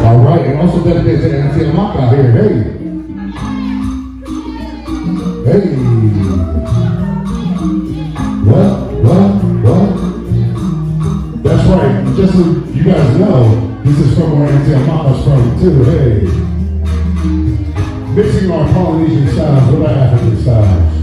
All right, and also dedicated to Auntie Amaka here. Hey. Hey. What? That's right. Just so you guys know, this is from where Auntie Amaka's from too. Hey. Mixing our Polynesian styles with our African styles.